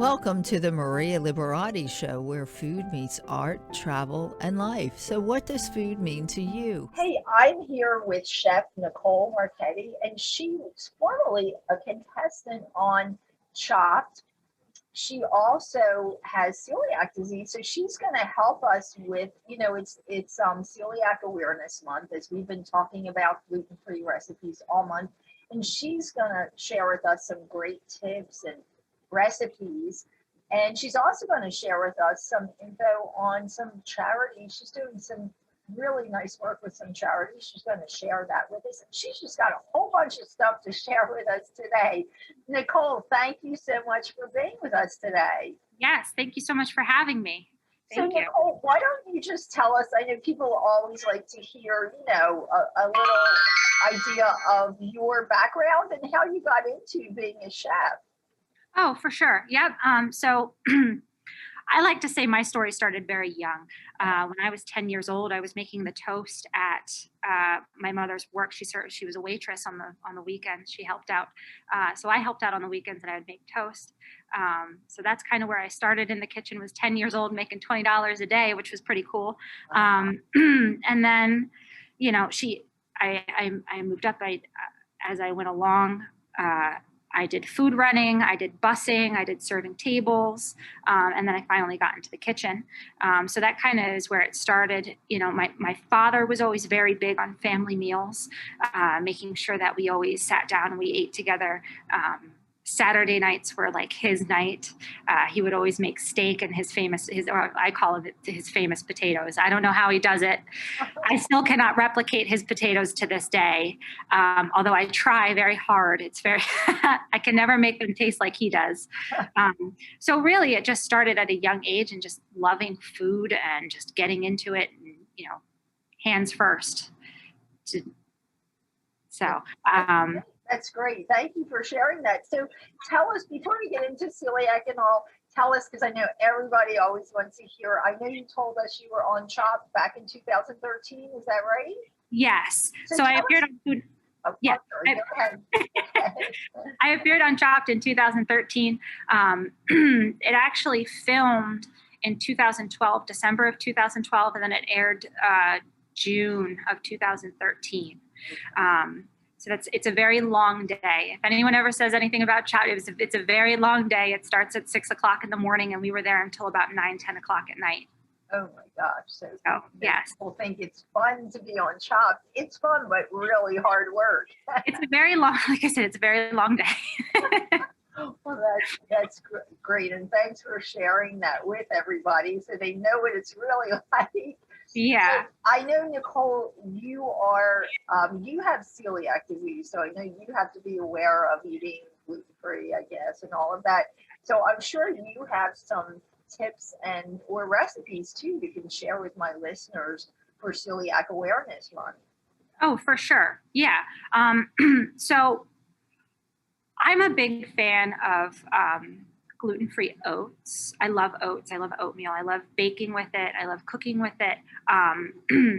Welcome to the Maria Liberati Show, where food meets art, travel, and life. So what does food mean to you? Hey, I'm here with Chef Nicole Marchetti, and she was formerly a contestant on Chopped. She also has celiac disease, so she's going to help us with, it's Celiac Awareness Month, as we've been talking about gluten-free recipes all month, and she's going to share with us some great tips and recipes. And she's also going to share with us some info on some charities. She's doing some really nice work with some charities. She's going to share that with us. She's just got a whole bunch of stuff to share with us today. Nicole, thank you so much for being with us today. Yes, thank you so much for having me. Thank you. Nicole, why don't you just tell us, I know people always like to hear, a little idea of your background and how you got into being a chef. Oh, for sure. Yep. So I like to say my story started very young. When I was 10 years old, I was making the toast at my mother's work. She was a waitress on the weekends. She helped out. So I helped out on the weekends, and I would make toast. So that's kind of where I started in the kitchen. Was 10 years old, making $20 a day, which was pretty cool. And then, I moved up. As I went along. I did food running, I did busing, I did serving tables, and then I finally got into the kitchen. So that kind of is where it started. My father was always very big on family meals, making sure that we always sat down and we ate together. Saturday nights were like his night. He would always make steak and or I call it his famous potatoes. I don't know how he does it. I still cannot replicate his potatoes to this day. Although I try very hard. I can never make them taste like he does. So really it just started at a young age and just loving food and just getting into it and, hands first. That's great. Thank you for sharing that. So tell us, before we get into celiac and all, tell us, because I know everybody always wants to hear. I know you told us you were on Chopped back in 2013. Is that right? Yes. So I appeared on food. Oh, yeah. Sorry, go ahead. I appeared on Chopped in 2013. It actually filmed in 2012, December of 2012, and then it aired June of 2013. So it's a very long day. If anyone ever says anything about Chopped, it's a very long day. It starts at 6 o'clock in the morning, and we were there until about 9, 10 o'clock at night. Oh my gosh. So yes. People think it's fun to be on Chopped. It's fun, but really hard work. It's a very long, like I said, it's a very long day. Well, that's great. And thanks for sharing that with everybody so they know what it's really like. Yeah. So I know, Nicole, you have celiac disease, so I know you have to be aware of eating gluten-free, I guess, and all of that. So I'm sure you have some tips or recipes too you can share with my listeners for Celiac Awareness Month. Oh, for sure. Yeah. So I'm a big fan of gluten-free oats. I love oats. I love oatmeal. I love baking with it. I love cooking with it.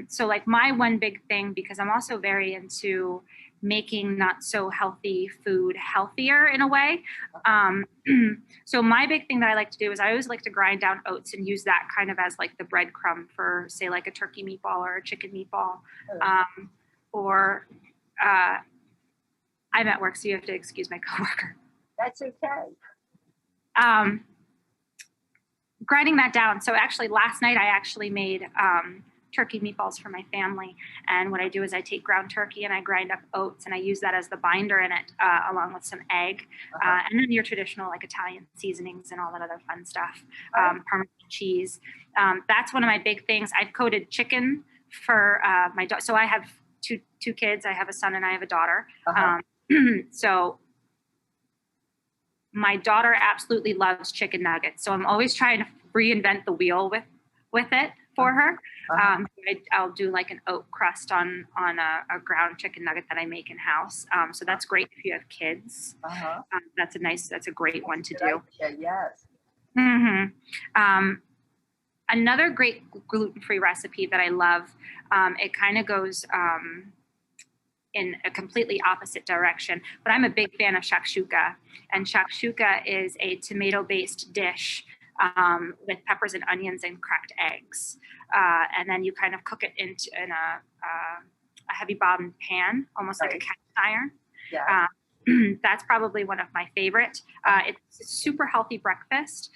So like my one big thing, because I'm also very into making not so healthy food healthier in a way. So my big thing that I like to do is I always like to grind down oats and use that kind of as like the breadcrumb for, say, like a turkey meatball or a chicken meatball. I'm at work, so you have to excuse my coworker. That's okay. Grinding that down. So actually last night I actually made turkey meatballs for my family. And what I do is I take ground turkey and I grind up oats and I use that as the binder in it, along with some egg, and then your traditional like Italian seasonings and all that other fun stuff, Parmesan cheese. That's one of my big things. I've coated chicken for my daughter. So I have two kids. I have a son and I have a daughter. So my daughter absolutely loves chicken nuggets. So I'm always trying to reinvent the wheel with it for her. I'll do like an oat crust on a ground chicken nugget that I make in house. So that's great if you have kids. That's a great one to do. Yes. Another great gluten-free recipe that I love, it kind of goes in a completely opposite direction. But I'm a big fan of shakshuka, and shakshuka is a tomato-based dish with peppers and onions and cracked eggs, and then you kind of cook it in a heavy bottomed pan, almost like a cast iron. Yeah. That's probably one of my favorite. It's a super healthy breakfast.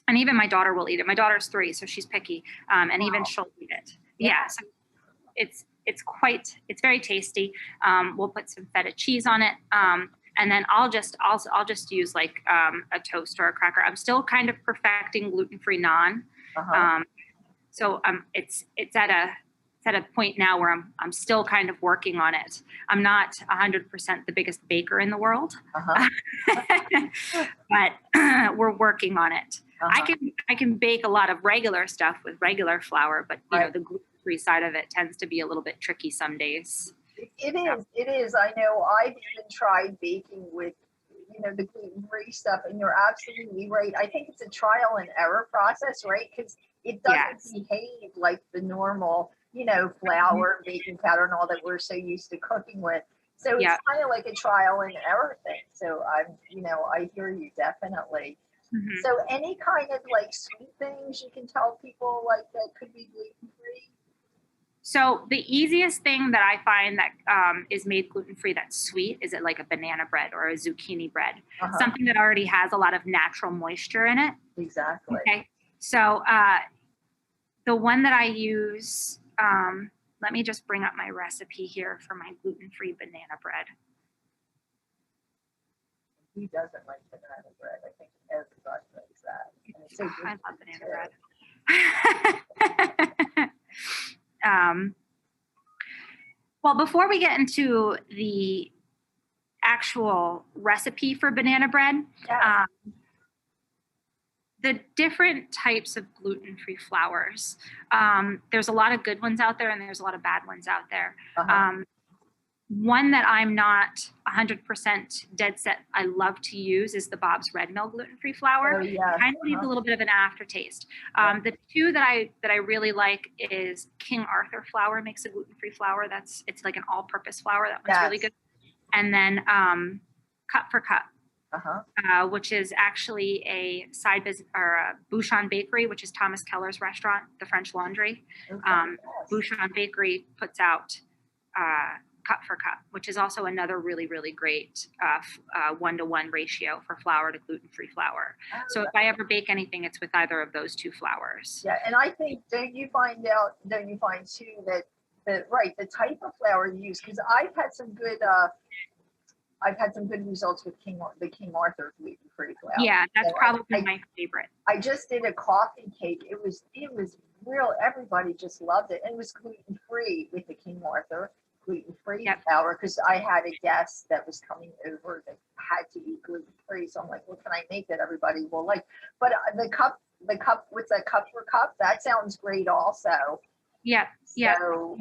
And even my daughter will eat it. My daughter's 3, so she's picky. And even she'll eat it. Yeah. So it's very tasty. We'll put some feta cheese on it. And then I'll just use like a toast or a cracker. I'm still kind of perfecting gluten-free naan. So it's at a point now where I'm still kind of working on it. I'm not 100% the biggest baker in the world, but we're working on it. I can bake a lot of regular stuff with regular flour, but you know, the gluten-free side of it tends to be a little bit tricky some days. It is. I know I've even tried baking with, the gluten-free stuff, and you're absolutely right. I think it's a trial and error process, right? Because it doesn't behave like the normal, flour, baking powder, and all that we're so used to cooking with. So it's kind of like a trial and error thing. So I hear you definitely. So any kind of like sweet things you can tell people like that could be gluten-free? So the easiest thing that I find that is made gluten-free that's sweet is it like a banana bread or a zucchini bread, something that already has a lot of natural moisture in it. Exactly. Okay. So the one that I use, let me just bring up my recipe here for my gluten-free banana bread. Who doesn't like banana bread? I think everybody likes that. And it's so I love banana bread. Well, before we get into the actual recipe for banana bread, the different types of gluten-free flours, there's a lot of good ones out there and there's a lot of bad ones out there. One that I'm not 100% dead set I love to use is the Bob's Red Mill gluten-free flour. Kind of leaves a little bit of an aftertaste. The two that I really like is King Arthur flour makes a gluten-free flour. It's like an all-purpose flour. That one's really good. And then Cup for Cup, which is actually a side business or a Bouchon Bakery, which is Thomas Keller's restaurant, the French Laundry. Bouchon Bakery puts out Cup for Cup, which is also another really, really great 1-to-1 ratio for flour to gluten-free flour. So if I ever bake anything, it's with either of those two flours. Yeah, and I think, don't you find too that the type of flour you use, because I've had some good results with King Arthur gluten-free flour. Yeah, that's probably my favorite. I just did a coffee cake. It was real. Everybody just loved it, and it was gluten-free with the King Arthur gluten-free flour, because I had a guest that was coming over that had to eat gluten-free. So I'm like, what can I make that everybody will like? But the cup, what's that, Cup for Cup? That sounds great also. Yeah. So,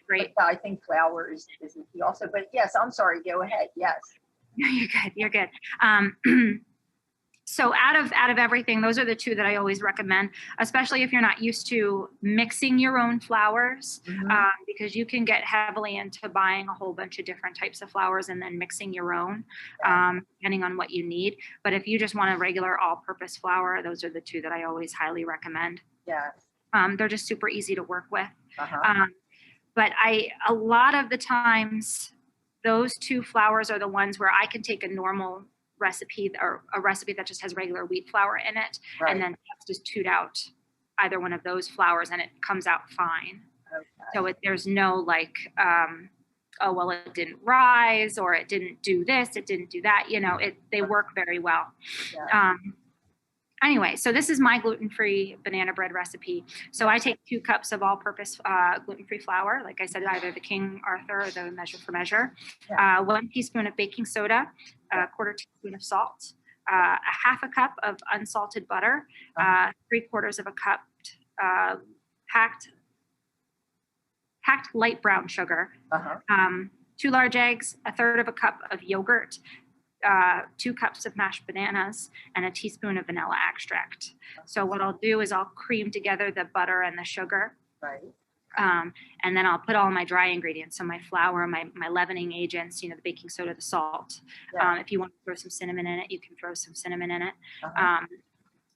great. I think flour is the key also. But yes, I'm sorry. Go ahead. Yes. You're good. So out of everything, those are the two that I always recommend, especially if you're not used to mixing your own flours, because you can get heavily into buying a whole bunch of different types of flours and then mixing your own, depending on what you need. But if you just want a regular all-purpose flour, those are the two that I always highly recommend. Yes. They're just super easy to work with. But a lot of the times, those two flours are the ones where I can take a normal recipe or a recipe that just has regular wheat flour in it, and then just toot out either one of those flours and it comes out fine. So there's no like, oh, well, it didn't rise, or it didn't do this, it didn't do that. They work very well. Anyway, so this is my gluten-free banana bread recipe. So I take 2 cups of all-purpose gluten-free flour. Like I said, either the King Arthur or the Measure for Measure. 1 teaspoon of baking soda, a 1/4 teaspoon of salt, a 1/2 cup of unsalted butter, 3/4 of a cup packed light brown sugar, 2 large eggs, 1/3 of a cup of yogurt, 2 cups of mashed bananas, and a teaspoon of vanilla extract. So what I'll do is I'll cream together the butter and the sugar. And then I'll put all my dry ingredients, so my flour, my leavening agents, the baking soda, the salt. Yeah. If you want to throw some cinnamon in it, you can throw some cinnamon in it. Uh-huh.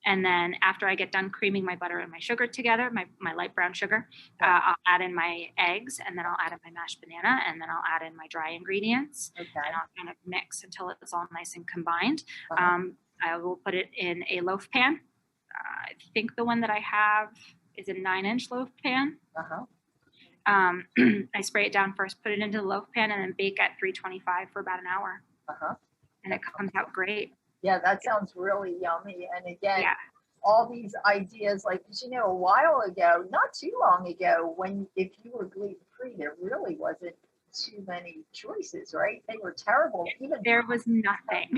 And then after I get done creaming my butter and my sugar together, my light brown sugar, Yeah. I'll add in my eggs, and then I'll add in my mashed banana, and then I'll add in my dry ingredients, Okay. and I'll kind of mix until it's all nice and combined. Uh-huh. I will put it in a loaf pan. I think the one that I have is a 9-inch loaf pan. Uh-huh. I spray it down first, put it into the loaf pan, and then bake at 325 for about an hour. Uh-huh. And it comes out great. Yeah, that sounds really yummy. And again, Yeah. all these ideas, like, 'cause, a while ago, not too long ago, if you were gluten-free, there really wasn't too many choices, right? They were terrible. Even There was nothing.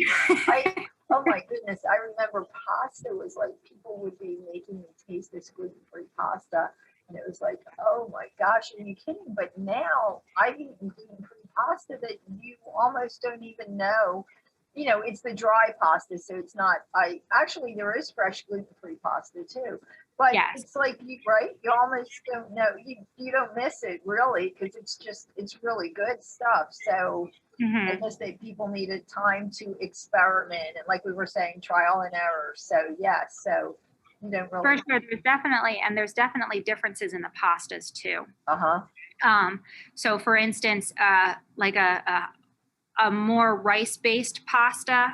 oh my goodness, I remember pasta was like, people would be making me taste this gluten-free pasta. And it was like, oh my gosh, are you kidding? But now I've eaten gluten-free pasta that you almost don't even know. It's the dry pasta, so it's not. There is fresh gluten-free pasta too, but Yes. it's like you almost don't know. You don't miss it really, because it's really good stuff. So I guess that people needed time to experiment, and like we were saying, trial and error. So yes, so you don't really. For sure, there's definitely differences in the pastas too. So for instance, like a more rice-based pasta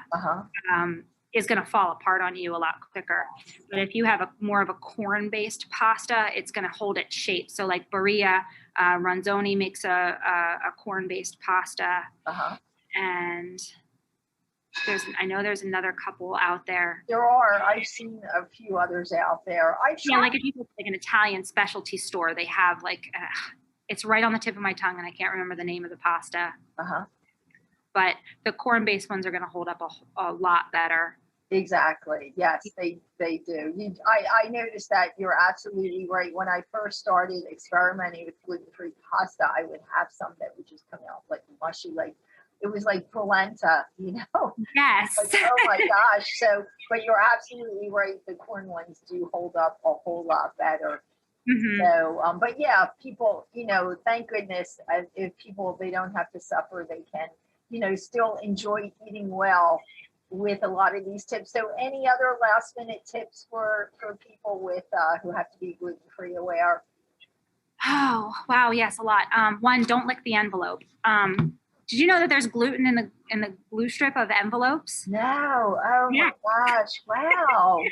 is going to fall apart on you a lot quicker. But if you have more of a corn-based pasta, it's going to hold its shape. So like Maria Ronzoni makes a corn-based pasta, and I know there's another couple out there. There are. I've seen a few others out there. Like if you go to like an Italian specialty store, they have it's right on the tip of my tongue, and I can't remember the name of the pasta. But the corn-based ones are going to hold up a lot better. Exactly. Yes, they do. I noticed that. You're absolutely right. When I first started experimenting with gluten-free pasta, I would have some that would just come out like mushy, like it was like polenta, Yes. Like, oh my gosh. So, but you're absolutely right. The corn ones do hold up a whole lot better. So, but yeah, people, thank goodness if people, they don't have to suffer, they can, still enjoy eating well with a lot of these tips. So any other last minute tips for people with who have to be gluten-free aware? Oh, wow. Yes, a lot. One, don't lick the envelope. Did you know that there's gluten in the glue strip of envelopes? No. Oh my gosh. Wow.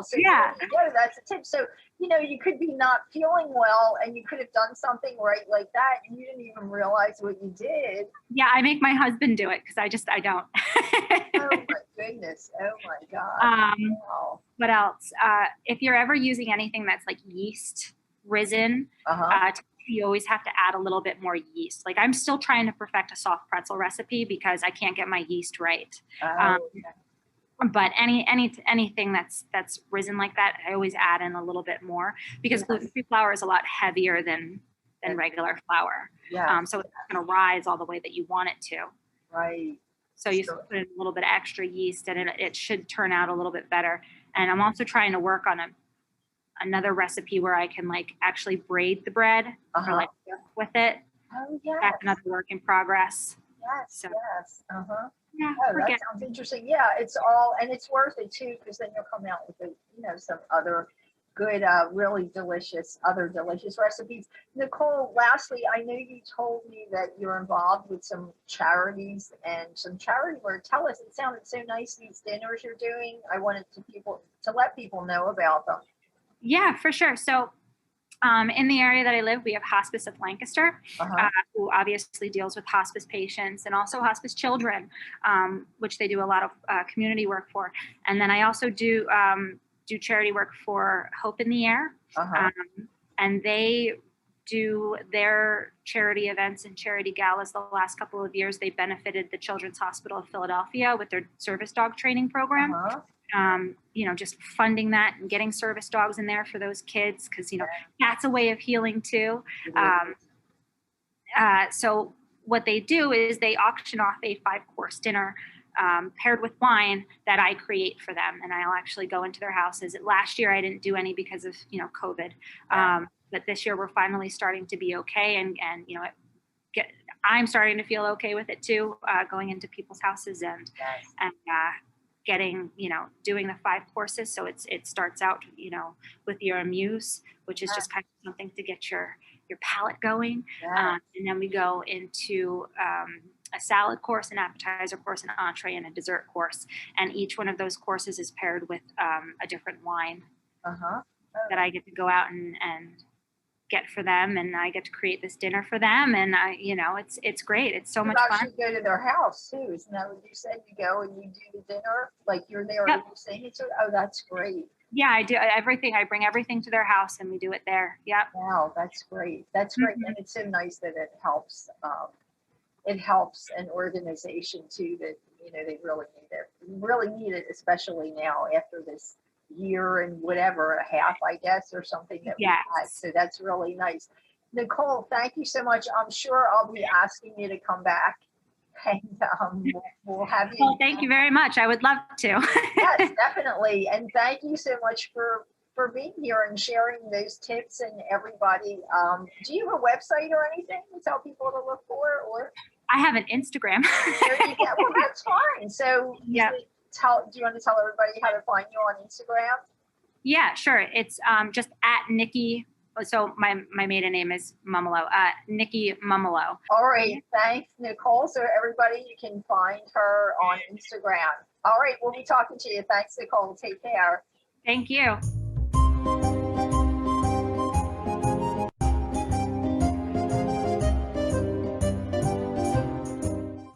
So Yeah. That's a tip. So, you could be not feeling well and you could have done something right like that and you didn't even realize what you did. Yeah, I make my husband do it because I don't. Oh my goodness. Oh my God. Wow. What else? If you're ever using anything that's like yeast risen, you always have to add a little bit more yeast. Like I'm still trying to perfect a soft pretzel recipe because I can't get my yeast right. But anything that's risen like that, I always add in a little bit more because gluten-free flour is a lot heavier than regular flour. So it's not going to rise all the way that you want it to. Right. So you put in a little bit extra yeast, and it should turn out a little bit better. And I'm also trying to work on another recipe where I can like actually braid the bread or like work with it. Oh yeah. That's another work in progress. Yes. Yeah, oh, that sounds interesting. Yeah, it's all, and it's worth it too, because then you'll come out with some other good, really delicious recipes. Nicole, lastly, I know you told me that you're involved with some charities and some charity work. Tell us, it sounded so nice, these dinners you're doing. I wanted to let people know about them. Yeah, for sure. So in the area that I live, we have Hospice of Lancaster, who obviously deals with hospice patients and also hospice children, which they do a lot of community work for. And then I also do charity work for Hope in the Air, and they do their charity events and charity galas the last couple of years. They benefited the Children's Hospital of Philadelphia with their service dog training program. Just funding that and getting service dogs in there for those kids, because that's a way of healing too. So what they do is they auction off a 5-course dinner paired with wine that I create for them, and I'll actually go into their houses. Last year I didn't do any because of COVID, but this year we're finally starting to be okay, and you know, I'm starting to feel okay with it too, going into people's houses and getting, you know, doing the 5 courses. So it starts out, you know, with your amuse, which is just kind of something to get your palate going, and then we go into a salad course, an appetizer course, an entree, and a dessert course, and each one of those courses is paired with a different wine that I get to go out and get for them, and I get to create this dinner for them, and you know, it's great. It's so much fun. You actually go to their house too, isn't that what you said? You go and you do the dinner, like you're there and you're saying it. Oh, that's great. Yeah, I do everything. I bring everything to their house and we do it there. Yep. Wow, that's great. That's great, and it's so nice that it helps. It helps an organization too that, you know, they really need it. Really need it, especially now after this year and whatever, a half, I guess, or something that we had. So that's really nice. Nicole, thank you so much. I'm sure I'll be asking you to come back, and we'll have you. Well, thank you very much. I would love to. Yes, definitely. And thank you so much for being here and sharing those tips. And everybody, do you have a website or anything to tell people to look for? Or I have an Instagram. There you go. Well, that's fine. So yeah. Do you want to tell everybody how to find you on Instagram? Yeah, sure. It's just at Niki. So my maiden name is Mummulo. Niki Mummulo. All right. Thanks, Nicole. So everybody, you can find her on Instagram. All right. We'll be talking to you. Thanks, Nicole. Take care. Thank you.